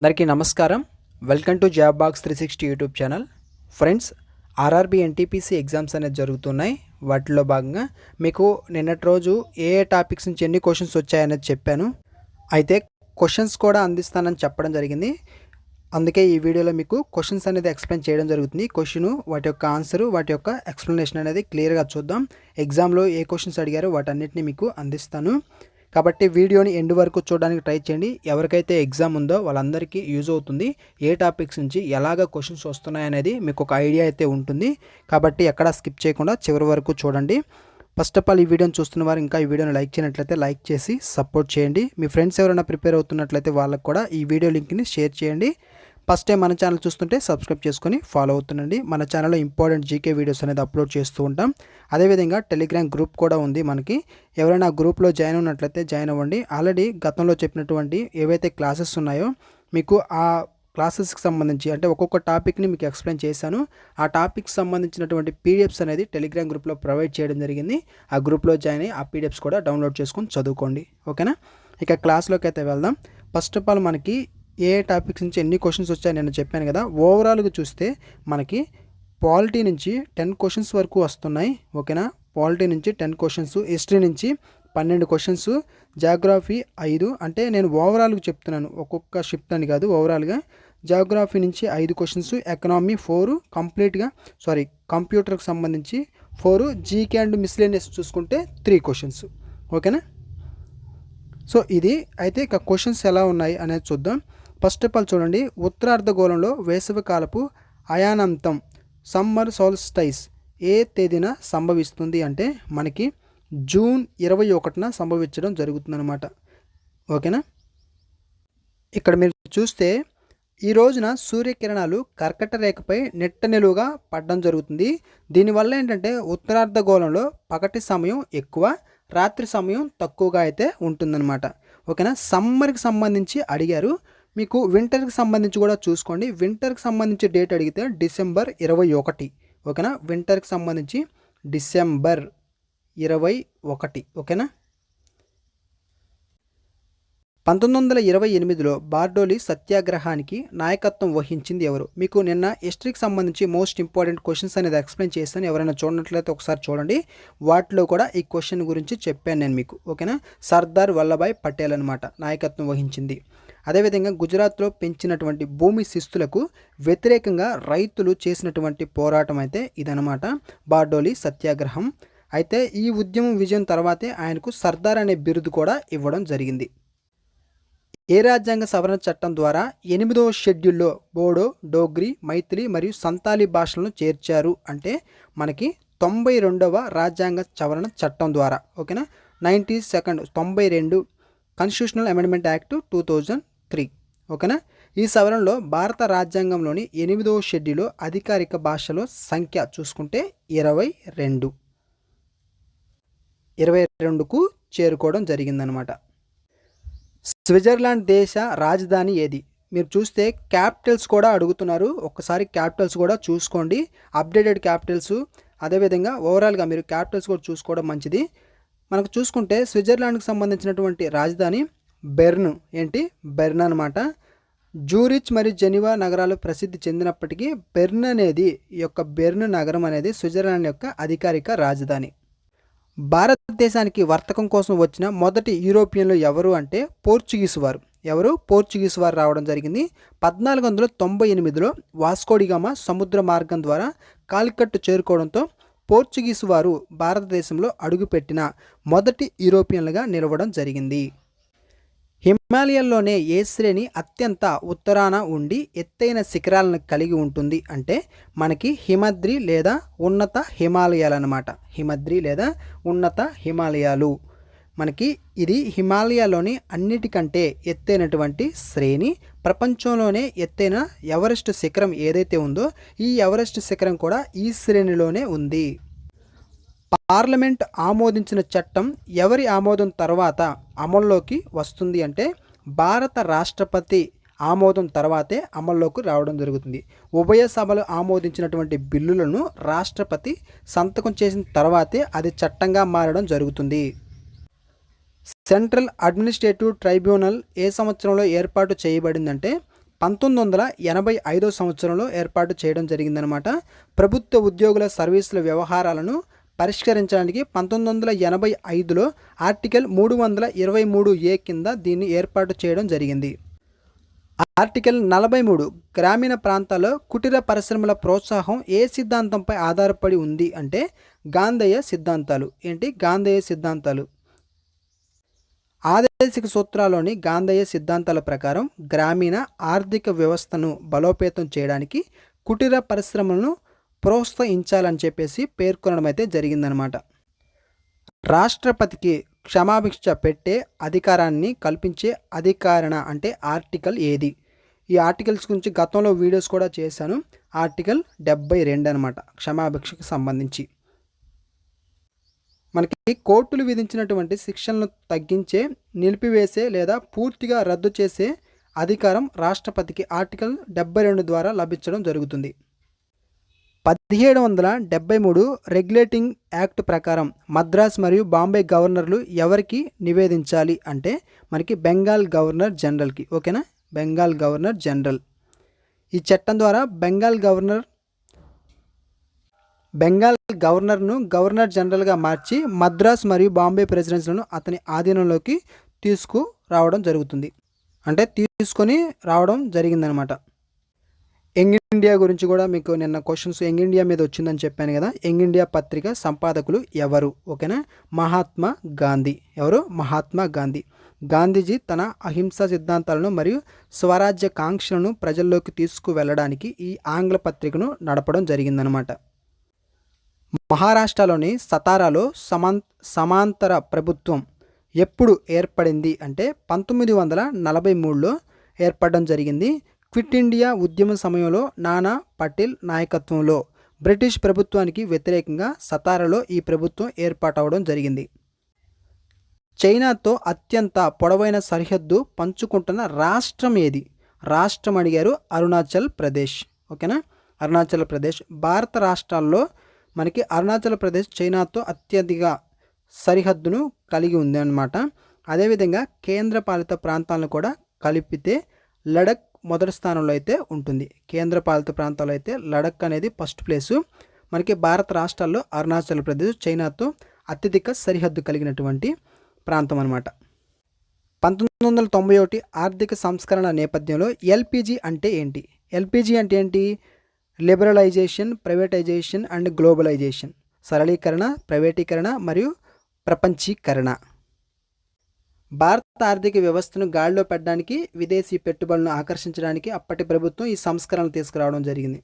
అందరికీ నమస్కారం. Welcome to job box 360 YouTube channel. Friends, RRB NTPC exams అనేది జరుగుతున్నాయి. వాటిలో భాగంగా మీకు నిన్నటి రోజు ఏ టాపిక్స్ నుంచి ఎన్ని క్వశ్చన్స్ వచ్చాయనేది చెప్పాను. అయితే క్వశ్చన్స్ కూడా అందిస్తానని చెప్పడం జరిగింది. అందుకే ఈ వీడియోలో మీకు క్వశ్చన్స్ అనేది ఎక్స్ప్లెయిన్ చేయడం జరుగుతుంది. క్వశ్చన్, వాటి యొక్క ఆన్సరు, వాటి యొక్క ఎక్స్ప్లెనేషన్ అనేది క్లియర్గా చూద్దాం. ఎగ్జామ్లో ఏ క్వశ్చన్స్ అడిగారో వాటన్నిటిని మీకు అందిస్తాను. కాబట్టి వీడియోని ఎండ్ వరకు చూడడానికి ట్రై చేయండి. ఎవరికైతే ఎగ్జామ్ ఉందో వాళ్ళందరికీ యూజ్ అవుతుంది. ఏ టాపిక్స్ నుంచి ఎలాగ క్వశ్చన్స్ వస్తున్నాయనేది మీకు ఒక ఐడియా అయితే ఉంటుంది. కాబట్టి ఎక్కడా స్కిప్ చేయకుండా చివరి వరకు చూడండి. ఫస్ట్ ఆఫ్ ఆల్, ఈ వీడియోని చూస్తున్న వారు ఇంకా ఈ వీడియోని లైక్ చేయనట్లయితే లైక్ చేసి సపోర్ట్ చేయండి. మీ ఫ్రెండ్స్ ఎవరైనా ప్రిపేర్ అవుతున్నట్లయితే వాళ్ళకు కూడా ఈ వీడియో లింక్ని షేర్ చేయండి. ఫస్ట్ టైం మన ఛానల్ చూస్తుంటే సబ్స్క్రైబ్ చేసుకొని ఫాలో అవుతుండండి. మన ఛానల్లో ఇంపార్టెంట్ జీకే వీడియోస్ అనేది అప్లోడ్ చేస్తూ ఉంటాం. అదేవిధంగా టెలిగ్రామ్ గ్రూప్ కూడా ఉంది మనకి. ఎవరైనా గ్రూప్లో జాయిన్ ఉన్నట్లయితే జాయిన్ అవ్వండి. ఆల్రెడీ గతంలో చెప్పినటువంటి ఏవైతే క్లాసెస్ ఉన్నాయో మీకు ఆ క్లాసెస్కి సంబంధించి, అంటే ఒక్కొక్క టాపిక్ని మీకు ఎక్స్ప్లెయిన్ చేశాను. ఆ టాపిక్కి సంబంధించినటువంటి పీడిఎఫ్స్ అనేది టెలిగ్రామ్ గ్రూప్లో ప్రొవైడ్ చేయడం జరిగింది. ఆ గ్రూప్లో జాయిన్ అయ్యి ఆ పీడిఎఫ్స్ కూడా డౌన్లోడ్ చేసుకొని చదువుకోండి. ఓకేనా? ఇక క్లాస్లోకి అయితే వెళ్దాం. ఫస్ట్ ఆఫ్ ఆల్, మనకి ఏ టాపిక్స్ నుంచి ఎన్ని క్వశ్చన్స్ వచ్చాయని నేను చెప్పాను కదా. ఓవరాల్గా చూస్తే మనకి పాలిటీ నుంచి 10 క్వశ్చన్స్ వరకు వస్తున్నాయి. ఓకేనా? పాలిటీ నుంచి 10 క్వశ్చన్స్, హిస్టరీ నుంచి 12 క్వశ్చన్స్, జాగ్రఫీ 5. అంటే నేను ఓవరాల్గా చెప్తున్నాను, ఒక్కొక్క షిఫ్ట్ అని కాదు. ఓవరాల్గా జాగ్రఫీ నుంచి 5 క్వశ్చన్స్, ఎకనామీ 4, కంప్యూటర్కి సంబంధించి 4, జీకే అండ్ మిస్లేనియస్ చూసుకుంటే 3 క్వశ్చన్స్. ఓకేనా? సో ఇది అయితే ఇక క్వశ్చన్స్ ఎలా ఉన్నాయి అనేది చూద్దాం. ఫస్ట్ ఆఫ్ ఆల్ చూడండి, ఉత్తరార్ధగోళంలో వేసవికాలపు అయానాంతం సమ్మర్ సోల్స్టైస్ ఏ తేదీన సంభవిస్తుంది అంటే మనకి జూన్ 21న సంభవించడం జరుగుతుందన్నమాట. ఓకేనా? ఇక్కడ మీరు చూస్తే ఈ రోజున సూర్యకిరణాలు కర్కట రేఖపై నెట్ట నిలువుగా పడడం జరుగుతుంది. దీనివల్ల ఏంటంటే ఉత్తరార్ధగోళంలో పగటి సమయం ఎక్కువ, రాత్రి సమయం తక్కువగా అయితే ఉంటుందన్నమాట. ఓకేనా? సమ్మర్కి సంబంధించి అడిగారు. మీకు వింటర్కి సంబంధించి కూడా చూసుకోండి. వింటర్కి సంబంధించి డేట్ అడిగితే డిసెంబర్ 21. ఓకేనా? వింటర్కి సంబంధించి డిసెంబర్ 21. ఓకేనా? 1928లో బార్డోలి సత్యాగ్రహానికి నాయకత్వం వహించింది ఎవరు? మీకు నిన్న హిస్టరీకి సంబంధించి మోస్ట్ ఇంపార్టెంట్ క్వశ్చన్స్ అనేది ఎక్స్ప్లెయిన్ చేస్తాను. ఎవరైనా చూడనట్లయితే ఒకసారి చూడండి. వాటిలో కూడా ఈ క్వశ్చన్ గురించి చెప్పాను నేను మీకు. ఓకేనా? సర్దార్ వల్లభాయ్ పటేల్ అనమాట నాయకత్వం వహించింది. అదేవిధంగా గుజరాత్లో పెంచినటువంటి భూమి శిస్తులకు వ్యతిరేకంగా రైతులు చేసినటువంటి పోరాటం అయితే ఇదనమాట, బార్డోలి సత్యాగ్రహం. అయితే ఈ ఉద్యమం విజయం తర్వాతే ఆయనకు సర్దార్ అనే బిరుదు కూడా ఇవ్వడం జరిగింది. ఏ రాజ్యాంగ సవరణ చట్టం ద్వారా 8వ షెడ్యూల్లో బోడో, డోగ్రీ, మైథిలి మరియు సంతాలీ భాషలను చేర్చారు అంటే మనకి 92వ రాజ్యాంగ సవరణ చట్టం ద్వారా. ఓకేనా? 92 కాన్స్టిట్యూషనల్ అమెండ్మెంట్ యాక్ట్ 2003. ఓకేనా? ఈ సవరణలో భారత రాజ్యాంగంలోని 8వ షెడ్యూల్లో అధికారిక భాషల సంఖ్య చూసుకుంటే 22కు చేరుకోవడం జరిగిందనమాట. స్విట్జర్లాండ్ దేశ రాజధాని ఏది? మీరు చూస్తే క్యాపిటల్స్ కూడా అడుగుతున్నారు. ఒక్కసారి క్యాపిటల్స్ కూడా చూసుకోండి, అప్డేటెడ్ క్యాపిటల్స్. అదేవిధంగా ఓవరాల్గా మీరు క్యాపిటల్స్ కూడా చూసుకోవడం మంచిది. మనకు చూసుకుంటే స్విట్జర్లాండ్కి సంబంధించినటువంటి రాజధాని బెర్న్. బెర్న్ అనమాట. జూరిచ్ మరియు జెనీవా నగరాలు ప్రసిద్ధి చెందినప్పటికీ బెర్న్ అనేది, ఈ యొక్క బెర్న్ నగరం అనేది స్విట్జర్లాండ్ యొక్క అధికారిక రాజధాని. భారతదేశానికి వర్తకం కోసం వచ్చిన మొదటి యూరోపియన్లు ఎవరు అంటే పోర్చుగీస్ వారు. పోర్చుగీస్ వారు రావడం జరిగింది. 1498లో వాస్కోడిగామా సముద్ర మార్గం ద్వారా కాలికట్టు చేరుకోవడంతో పోర్చుగీస్ వారు భారతదేశంలో అడుగుపెట్టిన మొదటి యూరోపియన్లుగా నిలవడం జరిగింది. హిమాలయాల్లోనే ఏ శ్రేణి అత్యంత ఉత్తరాన ఉండి ఎత్తైన శిఖరాలను కలిగి ఉంటుంది అంటే మనకి హిమద్రి లేదా ఉన్నత హిమాలయాలు అనమాట. హిమద్రి లేదా ఉన్నత హిమాలయాలు. మనకి ఇది హిమాలయాలోని అన్నిటికంటే ఎత్తైనటువంటి శ్రేణి. ప్రపంచంలోనే ఎత్తైన ఎవరెస్ట్ శిఖరం ఏదైతే ఉందో ఈ ఎవరెస్ట్ శిఖరం కూడా ఈ శ్రేణిలోనే ఉంది. పార్లమెంట్ ఆమోదించిన చట్టం ఎవరి ఆమోదం తర్వాత అమల్లోకి వస్తుంది అంటే భారత రాష్ట్రపతి ఆమోదం తర్వాతే అమల్లోకి రావడం జరుగుతుంది. ఉభయ సభలు ఆమోదించినటువంటి బిల్లులను రాష్ట్రపతి సంతకం చేసిన తర్వాతే అది చట్టంగా మారడం జరుగుతుంది. సెంట్రల్ అడ్మినిస్ట్రేటివ్ ట్రైబ్యునల్ ఏ సంవత్సరంలో ఏర్పాటు చేయబడిందంటే 1985 సంవత్సరంలో ఏర్పాటు చేయడం జరిగిందనమాట. ప్రభుత్వ ఉద్యోగుల సర్వీసుల వ్యవహారాలను పరిష్కరించడానికి 1985లో ఆర్టికల్ 323A కింద దీన్ని ఏర్పాటు చేయడం జరిగింది. ఆర్టికల్ 43 గ్రామీణ ప్రాంతాల్లో కుటీర పరిశ్రమల ప్రోత్సాహం ఏ సిద్ధాంతంపై ఆధారపడి ఉంది అంటే గాంధేయ సిద్ధాంతాలు. గాంధేయ సిద్ధాంతాలు. ఆదేశిక సూత్రాల్లోని గాంధేయ సిద్ధాంతాల ప్రకారం గ్రామీణ ఆర్థిక వ్యవస్థను బలోపేతం చేయడానికి కుటీర పరిశ్రమలను ప్రోత్సహించాలని చెప్పేసి పేర్కొనడం అయితే జరిగిందనమాట. రాష్ట్రపతికి క్షమాభిక్ష పెట్టే అధికారాన్ని కల్పించే అధికారణ అంటే ఆర్టికల్ ఏది? ఈ ఆర్టికల్స్ గురించి గతంలో వీడియోస్ కూడా చేశాను. ఆర్టికల్ 72 అనమాట, క్షమాభిక్షకు సంబంధించి. మనకి కోర్టులు విధించినటువంటి శిక్షలను తగ్గించే, నిలిపివేసే లేదా పూర్తిగా రద్దు చేసే అధికారం రాష్ట్రపతికి ఆర్టికల్ 72 ద్వారా లభించడం జరుగుతుంది. 1773 రెగ్యులేటింగ్ యాక్ట్ ప్రకారం మద్రాస్ మరియు బాంబే గవర్నర్లు ఎవరికి నివేదించాలి అంటే మనకి బెంగాల్ గవర్నర్ జనరల్కి. ఓకేనా, బెంగాల్ గవర్నర్ జనరల్. ఈ చట్టం ద్వారా బెంగాల్ గవర్నర్ను గవర్నర్ జనరల్గా మార్చి మద్రాస్ మరియు బాంబే ప్రెసిడెన్సీలను అతని ఆధీనంలోకి తీసుకొని రావడం జరిగిందనమాట. యంగ్ ఇండియా గురించి కూడా మీకు నిన్న క్వశ్చన్స్ యంగ్ ఇండియా మీద వచ్చిందని చెప్పాను కదా. యంగ్ ఇండియా పత్రిక సంపాదకులు ఎవరు? ఓకేనా, మహాత్మా గాంధీ. ఎవరు? మహాత్మా గాంధీ. గాంధీజీ తన అహింసా సిద్ధాంతాలను మరియు స్వరాజ్య కాంక్షలను ప్రజల్లోకి తీసుకువెళ్ళడానికి ఈ ఆంగ్ల పత్రికను నడపడం జరిగిందనమాట. మహారాష్ట్రలోని సతారాలో సమాంతర ప్రభుత్వం ఎప్పుడు ఏర్పడింది అంటే 1943లో ఏర్పడడం జరిగింది. క్విట్ ఇండియా ఉద్యమ సమయంలో నానా పటేల్ నాయకత్వంలో బ్రిటిష్ ప్రభుత్వానికి వ్యతిరేకంగా సతారాలో ఈ ప్రభుత్వం ఏర్పాటవడం జరిగింది. చైనాతో అత్యంత పొడవైన సరిహద్దు పంచుకుంటున్న రాష్ట్రం ఏది? రాష్ట్రం అడిగారు, అరుణాచల్ ప్రదేశ్. ఓకేనా, అరుణాచల్ ప్రదేశ్. భారత రాష్ట్రాల్లో మనకి అరుణాచల్ ప్రదేశ్ చైనాతో అత్యధిక సరిహద్దును కలిగి ఉంది అన్నమాట. అదేవిధంగా కేంద్రపాలిత ప్రాంతాలను కూడా కలిపితే లడఖ్ మొదటి స్థానంలో అయితే ఉంటుంది. కేంద్రపాలిత ప్రాంతాల్లో అయితే లడఖ్ అనేది ఫస్ట్ ప్లేసు. మనకి భారత రాష్ట్రాల్లో అరుణాచల్ ప్రదేశ్ చైనాతో అత్యధిక సరిహద్దు కలిగినటువంటి ప్రాంతం అనమాట. 1991 ఆర్థిక సంస్కరణ నేపథ్యంలో ఎల్పిజి అంటే ఏంటి? ఎల్పిజి అంటే ఏంటి? Liberalisation, privatisation and globalisation. సరళీకరణ, ప్రైవేటీకరణ మరియు ప్రపంచీకరణ. భారత ఆర్థిక వ్యవస్థను గాడిలో పెట్టడానికి, విదేశీ పెట్టుబడులను ఆకర్షించడానికి అప్పటి ప్రభుత్వం ఈ సంస్కరణలు తీసుకురావడం జరిగింది.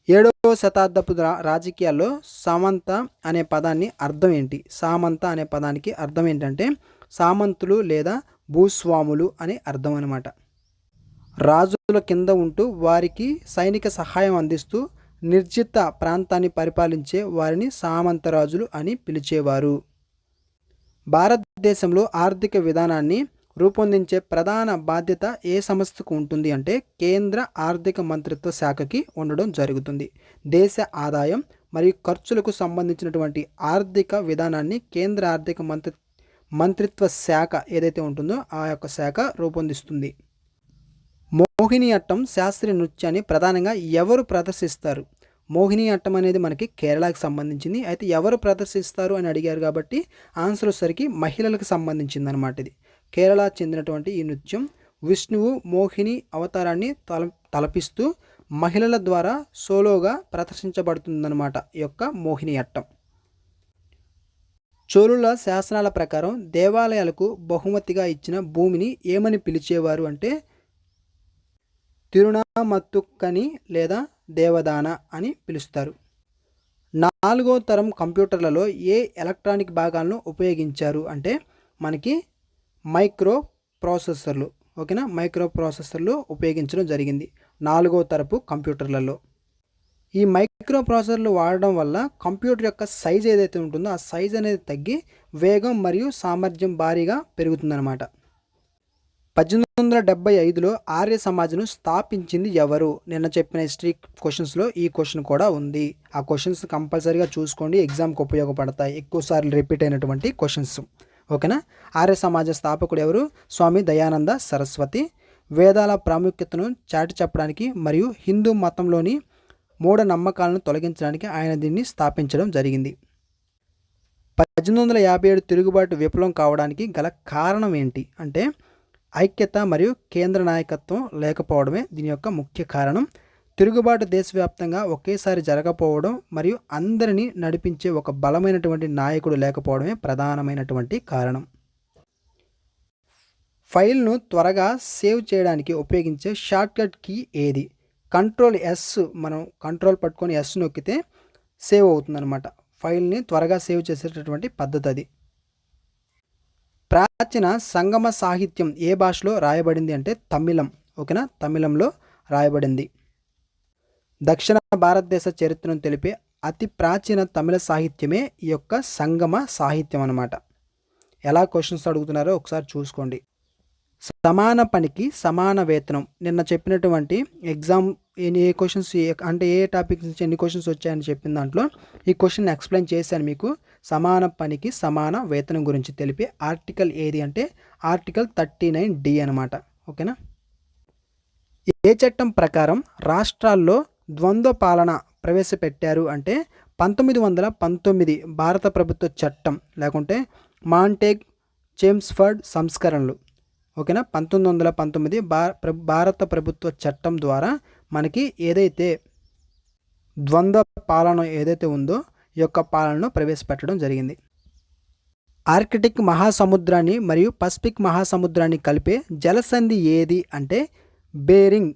7వ శతాబ్దపు రాజకీయాల్లో సామంత అనే పదాన్ని అర్థం ఏంటి? సామంత అనే పదానికి అర్థం ఏంటంటే సామంతులు లేదా భూస్వాములు అని అర్థం అనమాట. రాజుల కింద ఉంటూ వారికి సైనిక సహాయం అందిస్తూ నిర్జిత ప్రాంతాన్ని పరిపాలించే వారిని సామంతరాజులు అని పిలిచేవారు. భారతదేశంలో ఆర్థిక విధానాన్ని రూపొందించే ప్రధాన బాధ్యత ఏ సంస్థకు ఉంటుంది అంటే కేంద్ర ఆర్థిక మంత్రిత్వ శాఖకి ఉండడం జరుగుతుంది. దేశ ఆదాయం మరియు ఖర్చులకు సంబంధించినటువంటి ఆర్థిక విధానాన్ని కేంద్ర ఆర్థిక మంత్రిత్వ శాఖ ఏదైతే ఉంటుందో ఆ యొక్క శాఖ రూపొందిస్తుంది. మోహిని అట్టం శాస్త్రీయ నృత్యాన్ని ప్రధానంగా ఎవరు ప్రదర్శిస్తారు? మోహిని అట్టం అనేది మనకి కేరళకు సంబంధించింది. అయితే ఎవరు ప్రదర్శిస్తారు అని అడిగారు కాబట్టి ఆన్సర్ వచ్చేసరికి మహిళలకు సంబంధించింది అనమాట. ఇది కేరళ చెందినటువంటి ఈ నృత్యం విష్ణువు మోహిని అవతారాన్ని తలపిస్తూ మహిళల ద్వారా సోలోగా ప్రదర్శించబడుతుందన్నమాట ఈ యొక్క మోహిని అట్టం. చోళుల శాసనాల ప్రకారం దేవాలయాలకు బహుమతిగా ఇచ్చిన భూమిని ఏమని పిలిచేవారు అంటే తిరునామత్తుక్కని లేదా దేవదాన అని పిలుస్తారు. 4వ తరం కంప్యూటర్లలో ఏ ఎలక్ట్రానిక్ భాగాలను ఉపయోగించారు అంటే మనకి మైక్రో ప్రాసెసర్లు. ఓకేనా, మైక్రో ప్రాసెసర్లు ఉపయోగించడం జరిగింది 4వ తరపు కంప్యూటర్లలో. ఈ మైక్రో ప్రాసెసర్లు వాడడం వల్ల కంప్యూటర్ యొక్క సైజ్ ఏదైతే ఉంటుందో ఆ సైజ్ అనేది తగ్గి వేగం మరియు సామర్థ్యం భారీగా పెరుగుతుందన్నమాట. 1875లో ఆర్య సమాజ్ను స్థాపించింది ఎవరు? నిన్న చెప్పిన హిస్టరీ క్వశ్చన్స్లో ఈ క్వశ్చన్ కూడా ఉంది. ఆ క్వశ్చన్స్ కంపల్సరీగా చూసుకోండి, ఎగ్జామ్కి ఉపయోగపడతాయి, ఎక్కువసార్లు రిపీట్ అయినటువంటి క్వశ్చన్స్. ఓకేనా. ఆర్య సమాజ స్థాపకుడు ఎవరు? స్వామి దయానంద సరస్వతి. వేదాల ప్రాముఖ్యతను చాటి చెప్పడానికి మరియు హిందూ మతంలోని మూఢనమ్మకాలను తొలగించడానికి ఆయన దీన్ని స్థాపించడం జరిగింది. 1857 తిరుగుబాటు విఫలం కావడానికి గల కారణం ఏంటి అంటే ఐక్యత మరియు కేంద్ర నాయకత్వం లేకపోవడమే దీని యొక్క ముఖ్య కారణం. తిరుగుబాటు దేశవ్యాప్తంగా ఒకేసారి జరగకపోవడం మరియు అందరినీ నడిపించే ఒక బలమైనటువంటి నాయకుడు లేకపోవడమే ప్రధానమైనటువంటి కారణం. ఫైల్ను త్వరగా సేవ్ చేయడానికి ఉపయోగించే షార్ట్కట్ కీ ఏది? కంట్రోల్ ఎస్, మనం కంట్రోల్ పట్టుకొని ఎస్ నొక్కితే సేవ్ అవుతుందన్నమాట. ఫైల్ని త్వరగా సేవ్ చేసేటటువంటి పద్ధతి అది. ప్రాచీన సంగమ సాహిత్యం ఏ భాషలో రాయబడింది అంటే తమిళం. ఓకేనా, తమిళంలో రాయబడింది. దక్షిణ భారతదేశ చరిత్రను తెలిపే అతి ప్రాచీన తమిళ సాహిత్యమే ఈ యొక్క సంగమ సాహిత్యం అన్నమాట. ఎలా క్వశ్చన్స్ అడుగుతున్నారో ఒకసారి చూసుకోండి. సమాన పనికి సమాన వేతనం, నిన్న చెప్పినటువంటి ఎగ్జామ్ ఏ క్వశ్చన్స్ అంటే ఏ టాపిక్ నుంచి ఎన్ని క్వశ్చన్స్ వచ్చాయని చెప్పిన దాంట్లో ఈ క్వశ్చన్ ఎక్స్ప్లెయిన్ చేశాను మీకు. సమాన పనికి సమాన వేతనం గురించి తెలిపే ఆర్టికల్ ఏది అంటే ఆర్టికల్ 39D అనమాట. ఓకేనా. ఏ చట్టం ప్రకారం రాష్ట్రాల్లో ద్వంద్వ పాలన ప్రవేశపెట్టారు అంటే 1919 భారత ప్రభుత్వ చట్టం, లేకుంటే మాంటేగ్ చేమ్స్ఫర్డ్ సంస్కరణలు. ఓకేనా, 1919 భారత ప్రభుత్వ చట్టం ద్వారా మనకి ఏదైతే ద్వంద్వ పాలన ఏదైతే ఉందో ఈ యొక్క పాలనను ప్రవేశపెట్టడం జరిగింది. ఆర్కిటిక్ మహాసముద్రాన్ని మరియు పసిఫిక్ మహాసముద్రాన్ని కలిపే జలసంధి ఏది అంటే బేరింగ్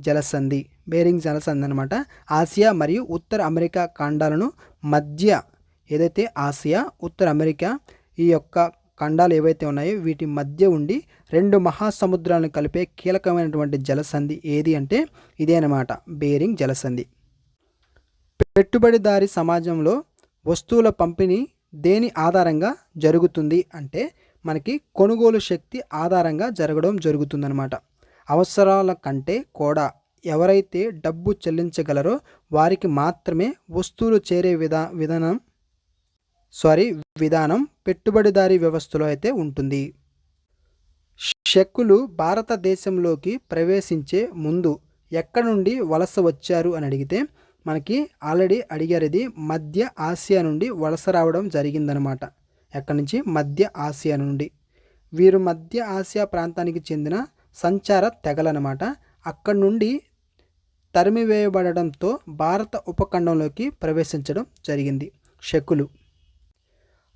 జలసంధి. బేరింగ్ జలసంధి అనమాట. ఆసియా మరియు ఉత్తర అమెరికా ఖండాలను మధ్య ఏదైతే ఆసియా ఉత్తర అమెరికా ఈ యొక్క ఖండాలు ఏవైతే ఉన్నాయో వీటి మధ్య ఉండి 2 మహాసముద్రాలను కలిపే కీలకమైనటువంటి జలసంధి ఏది అంటే ఇదే అనమాట, బేరింగ్ జలసంధి. పెట్టుబడిదారీ సమాజంలో వస్తువుల పంపిణీ దేని ఆధారంగా జరుగుతుంది అంటే మనకి కొనుగోలు శక్తి ఆధారంగా జరుగుతుందన్నమాట. అవసరాల కంటే కూడా ఎవరైతే డబ్బు చెల్లించగలరో వారికి మాత్రమే వస్తువులు చేరే విధానం పెట్టుబడిదారీ వ్యవస్థలో అయితే ఉంటుంది. షెక్కులు భారతదేశంలోకి ప్రవేశించే ముందు ఎక్కడి నుండి వలస వచ్చారు అని అడిగితే మనకి ఆల్రెడీ అడిగారు, ఇది మధ్య ఆసియా నుండి వలస రావడం జరిగిందనమాట. ఎక్కడి నుంచి? మధ్య ఆసియా నుండి. వీరు మధ్య ఆసియా ప్రాంతానికి చెందిన సంచార తెగలనమాట. అక్కడి నుండి తరిమివేయబడడంతో భారత ఉపఖండంలోకి ప్రవేశించడం జరిగింది షెక్కులు.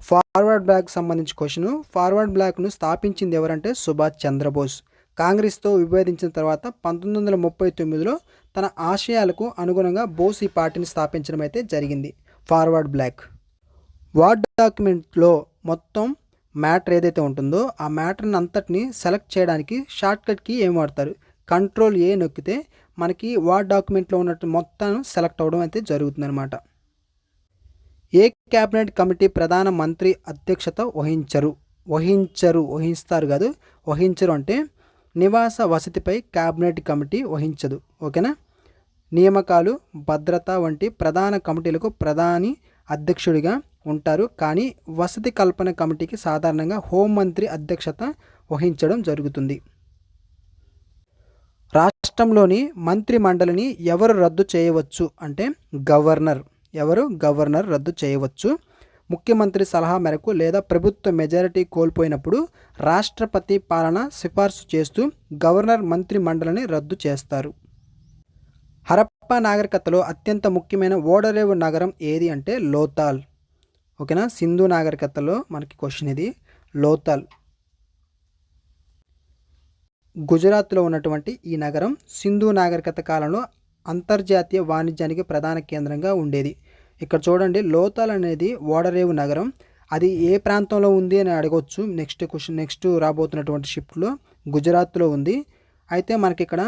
ఫార్వర్డ్ బ్లాక్ సంబంధించి క్వశ్చన్. ఫార్వర్డ్ బ్లాక్ను స్థాపించింది ఎవరంటే సుభాష్ చంద్రబోస్. కాంగ్రెస్తో విభేదించిన తర్వాత 1939లో తన ఆశయాలకు అనుగుణంగా బోస్ ఈ పార్టీని స్థాపించడం అయితే జరిగింది. Forward black. వర్డ్ డాక్యుమెంట్లో మొత్తం మ్యాటర్ ఏదైతే ఉంటుందో ఆ మ్యాటర్ని అంతటిని సెలెక్ట్ చేయడానికి షార్ట్కట్ కీ ఏం వాడతారు? కంట్రోల్ ఏ నొక్కితే మనకి వర్డ్ డాక్యుమెంట్లో ఉన్నట్టు మొత్తం సెలెక్ట్ అవ్వడం అయితే జరుగుతుందన్నమాట. ఏ క్యాబినెట్ కమిటీ ప్రధాన మంత్రి అధ్యక్షత వహించరు అంటే నివాస వసతిపై క్యాబినెట్ కమిటీ వహించదు. ఓకేనా. నియామకాలు, భద్రత వంటి ప్రధాన కమిటీలకు ప్రధాని అధ్యక్షుడిగా ఉంటారు. కానీ వసతి కల్పన కమిటీకి సాధారణంగా హోంమంత్రి అధ్యక్షత వహించడం జరుగుతుంది. రాష్ట్రంలోని మంత్రి మండలిని ఎవరు రద్దు చేయవచ్చు అంటే గవర్నర్ రద్దు చేయవచ్చు. ముఖ్యమంత్రి సలహా మేరకు లేదా ప్రభుత్వ మెజారిటీ కోల్పోయినప్పుడు రాష్ట్రపతి పాలన సిఫార్సు చేస్తూ గవర్నర్ మంత్రి మండలిని రద్దు చేస్తారు. హరప్పా నాగరికతలో అత్యంత ముఖ్యమైన ఓడరేవు నగరం ఏది అంటే లోతాల్. ఓకేనా. సింధు నాగరికతలో మనకి క్వశ్చన్ ఇది. లోతాల్ గుజరాత్లో ఉన్నటువంటి ఈ నగరం సింధు నాగరికత కాలంలో అంతర్జాతీయ వాణిజ్యానికి ప్రధాన కేంద్రంగా ఉండేది. ఇక్కడ చూడండి, లోతాల్ అనేది ఓడరేవు నగరం. అది ఏ ప్రాంతంలో ఉంది అని అడగవచ్చు. నెక్స్ట్ రాబోతున్నటువంటి షిఫ్ట్లో గుజరాత్లో ఉంది. అయితే మనకి ఇక్కడ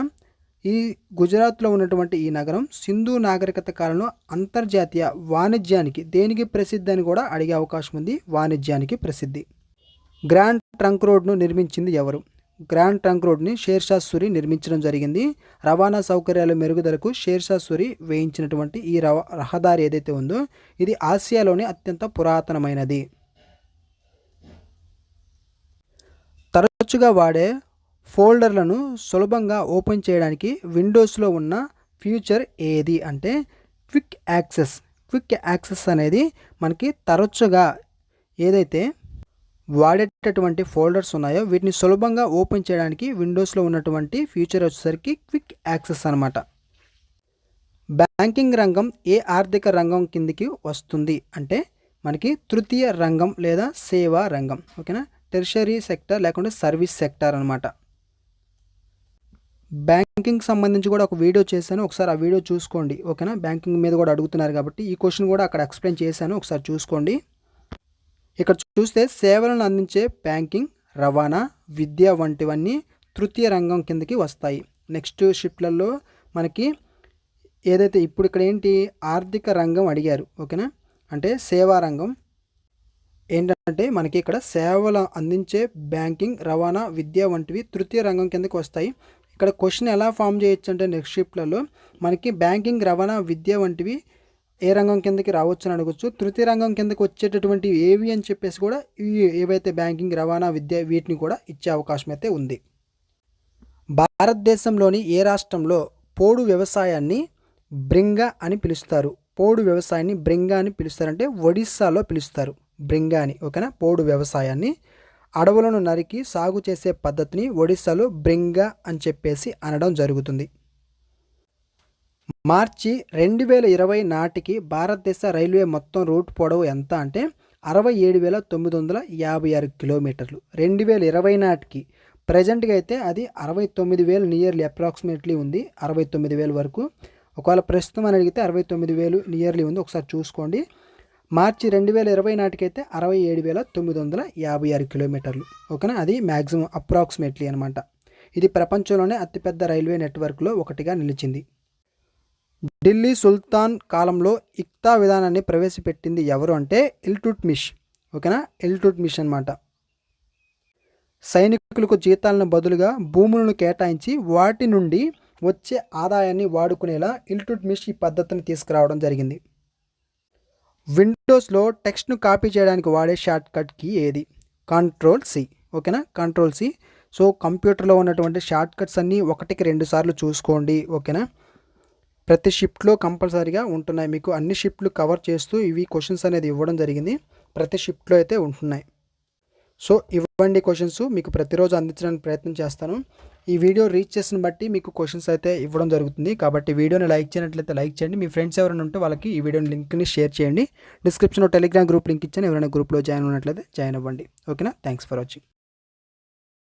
ఈ గుజరాత్లో ఉన్నటువంటి ఈ నగరం సింధు నాగరికత కాలంలో అంతర్జాతీయ వాణిజ్యానికి దేనికి ప్రసిద్ధి అని కూడా అడిగే అవకాశం ఉంది. వాణిజ్యానికి ప్రసిద్ధి. గ్రాండ్ ట్రంక్ రోడ్ను నిర్మించింది ఎవరు? గ్రాండ్ ట్రంక్ రోడ్ని షేర్షా సూరి నిర్మించడం జరిగింది. రవాణా సౌకర్యాల మెరుగుదలకు షేర్షా సూరి వేయించినటువంటి ఈ రహదారి ఏదైతే ఉందో ఇది ఆసియాలోనే అత్యంత పురాతనమైనది. తరచుగా వాడే ఫోల్డర్లను సులభంగా ఓపెన్ చేయడానికి విండోస్లో ఉన్న ఫీచర్ ఏది అంటే క్విక్ యాక్సెస్. క్విక్ యాక్సెస్ అనేది మనకి తరచుగా ఏదైతే వాడేటటువంటి ఫోల్డర్స్ ఉన్నాయో వీటిని సులభంగా ఓపెన్ చేయడానికి విండోస్లో ఉన్నటువంటి ఫీచర్ వచ్చేసరికి క్విక్ యాక్సెస్ అనమాట. బ్యాంకింగ్ రంగం ఏ ఆర్థిక రంగం కిందికి వస్తుంది అంటే మనకి తృతీయ రంగం లేదా సేవా రంగం. ఓకేనా, టెర్షరీ సెక్టర్ లేకుంటే సర్వీస్ సెక్టర్ అనమాట. బ్యాంకింగ్ సంబంధించి కూడా ఒక వీడియో చేశాను, ఒకసారి ఆ వీడియో చూసుకోండి. ఓకేనా, బ్యాంకింగ్ మీద కూడా అడుగుతున్నారు కాబట్టి ఈ క్వశ్చన్ కూడా అక్కడ ఎక్స్ప్లెయిన్ చేశాను, ఒకసారి చూసుకోండి. ఇక్కడ చూస్తే సేవలను అందించే బ్యాంకింగ్, రవాణా, విద్య వంటివన్నీ తృతీయ రంగం కిందకి వస్తాయి. నెక్స్ట్ షిఫ్ట్లలో మనకి ఏదైతే ఇప్పుడు ఇక్కడ ఏంటి ఆర్థిక రంగం అడిగారు. ఓకేనా, అంటే సేవా రంగం ఏంటంటే మనకి ఇక్కడ సేవలు అందించే బ్యాంకింగ్, రవాణా, విద్య వంటివి తృతీయ రంగం కిందకి వస్తాయి. ఇక్కడ క్వశ్చన్ ఎలా ఫామ్ చేయొచ్చు అంటే నెక్స్ట్ షిఫ్ట్లలో మనకి బ్యాంకింగ్, రవాణా, విద్య వంటివి ఏ రంగం కిందకి రావచ్చు అని అడగచ్చు. తృతీయ రంగం కిందకి వచ్చేటటువంటి ఏవి అని చెప్పేసి కూడా ఏవైతే బ్యాంకింగ్, రవాణా, విద్య వీటిని కూడా ఇచ్చే అవకాశం అయితే ఉంది. భారతదేశంలోని ఏ రాష్ట్రంలో పోడు వ్యవసాయాన్ని బ్రింగా అని పిలుస్తారు? పోడు వ్యవసాయాన్ని బ్రింగా అని పిలుస్తారంటే ఒడిస్సాలో పిలుస్తారు బ్రింగా అని. ఓకేనా, పోడు వ్యవసాయాన్ని అడవులను నరికి సాగు చేసే పద్ధతిని ఒడిస్సాలో బ్రింగా అని చెప్పేసి అనడం జరుగుతుంది. మార్చి 2020 నాటికి భారతదేశ రైల్వే మొత్తం రూట్ పొడవు ఎంత అంటే 67,956 కిలోమీటర్లు. 2020 నాటికి. ప్రజెంట్గా అయితే అది 69,000 నియర్లీ అప్రాక్సిమేట్లీ ఉంది, 69,000 వరకు. ఒకవేళ ప్రస్తుతం అని అడిగితే 69,000 నియర్లీ ఉంది, ఒకసారి చూసుకోండి. మార్చి 2020 నాటికైతే 67,956 కిలోమీటర్లు. ఓకేనా, అది మ్యాక్సిమం అప్రాక్సిమేట్లీ అనమాట. ఇది ప్రపంచంలోనే అతిపెద్ద రైల్వే నెట్వర్క్లో ఒకటిగా నిలిచింది. ఢిల్లీ సుల్తాన్ కాలంలో ఇక్తా విధానాన్ని ప్రవేశపెట్టింది ఎవరు అంటే ఇల్టుట్మిష్. ఓకేనా, ఇల్టుట్మిష్ అనమాట. సైనికులకు జీతాలను బదులుగా భూములను కేటాయించి వాటి నుండి వచ్చే ఆదాయాన్ని వాడుకునేలా ఇల్టుట్మిష్ ఈ పద్ధతిని తీసుకురావడం జరిగింది. విండోస్లో టెక్స్ట్ను కాపీ చేయడానికి వాడే షార్ట్ కట్ కీ ఏది? Ctrl+C. ఓకేనా, Ctrl+C. సో కంప్యూటర్లో ఉన్నటువంటి షార్ట్ కట్స్ అన్నీ 1కి 2 సార్లు చూసుకోండి. ఓకేనా, ప్రతి షిఫ్ట్లో కంపల్సరీగా ఉంటున్నాయి. మీకు అన్ని షిఫ్ట్లు కవర్ చేస్తూ ఇవి క్వశ్చన్స్ అనేది ఇవ్వడం జరిగింది. ప్రతి షిఫ్ట్లో అయితే ఉంటున్నాయి. సో ఇవ్వండి క్వశ్చన్స్ మీకు ప్రతిరోజు అందించడానికి ప్రయత్నం చేస్తాను. ఈ వీడియో రీచ్ చేసిన బట్టి మీకు క్వశ్చన్స్ అయితే ఇవ్వడం జరుగుతుంది. కాబట్టి వీడియోని లైక్ చేయనట్లయితే లైక్ చేయండి. మీ ఫ్రెండ్స్ ఎవరైనా ఉంటే వాళ్ళకి ఈ వీడియోని లింక్ని షేర్ చేయండి. డిస్క్రిప్షన్లో టెలిగ్రామ్ గ్రూప్ లింక్ ఇచ్చాను, ఎవరైనా గ్రూప్లో జాయిన్ ఉన్నట్లయితే జాయిన్ అవ్వండి. ఓకేనా, థ్యాంక్స్ ఫర్ వాచింగ్.